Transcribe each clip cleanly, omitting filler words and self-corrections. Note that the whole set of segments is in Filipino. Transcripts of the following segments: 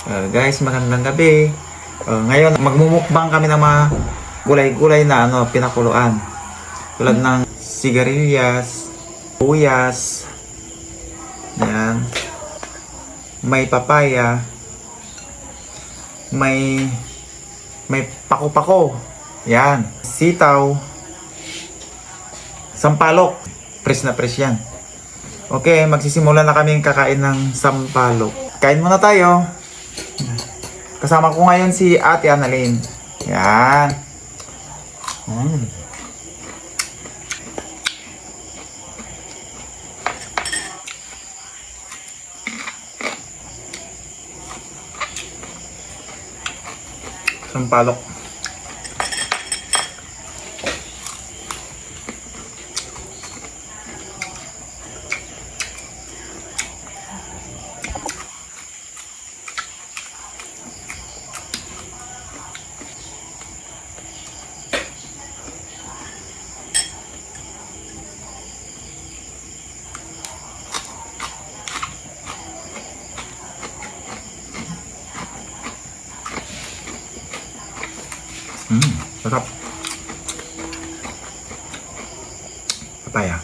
Guys, magandang gabi. Ngayon, magmumukbang kami ng mga gulay-gulay na pinakuluan. Tulad ng sigarilyas, buyas, yan. May papaya, may pako-pako, yan. Sitaw, sampalok, press na press yan. Okay, magsisimula na kami kakain ng sampalok. Kain muna tayo. Kasama ko ngayon si Ate Annalyn. Yan. Sampalok. Sarap. Papaya.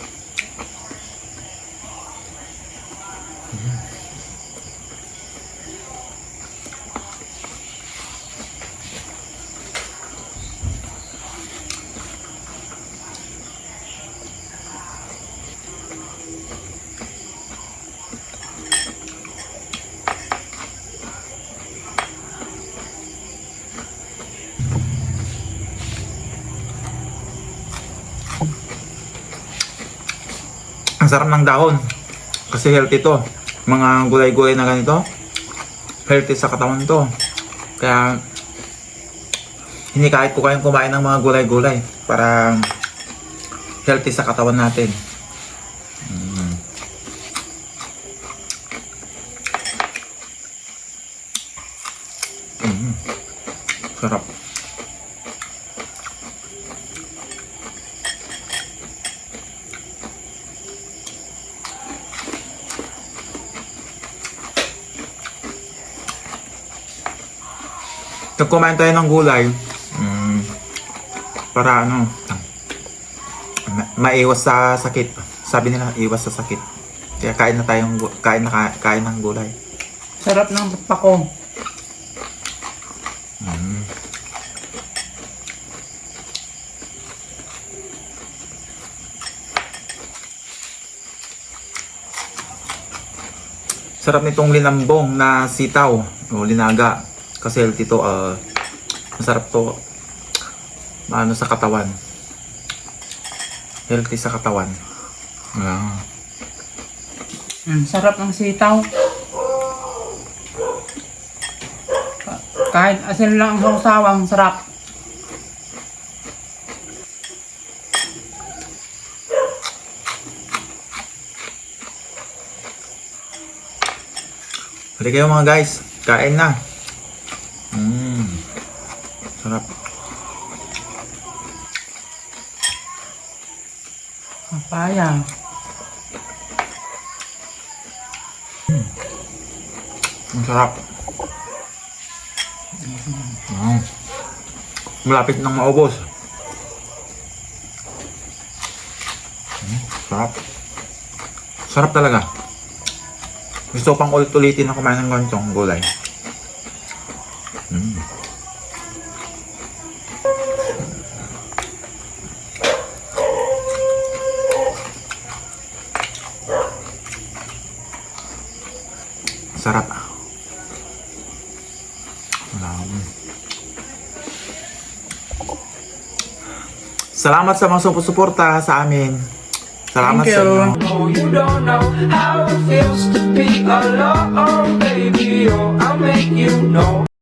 Ang sarap ng dahon kasi healthy to. Mga gulay-gulay na ganito, healthy sa katawan to. Kaya hinikahit ko kayong kumain ng mga gulay-gulay para healthy sa katawan natin. Sarap. Pag kumain tayo ng gulay, para maiwas sa sakit. Sabi nila, iwas sa sakit. Kaya kain ng gulay. Sarap ng pako. Sarap nitong linambong na sitaw o linaga. Kasi healthy to, masarap to sa katawan. Healthy sa katawan. Sarap ng sitaw. Kahit asin lang ang sawang, sarap. Hali kayo mga guys, kain na. Sarap. Papaya. Ang sarap. Malapit nang maubos. Sarap. Sarap talaga. Gusto ko pang ulit-ulitin na kumain ng ganitong gulay. Sarap. Salamat sa mga sumusuporta sa amin. Salamat sa inyo. You don't know how it feels to be alone, baby. Oh, I'll make you know.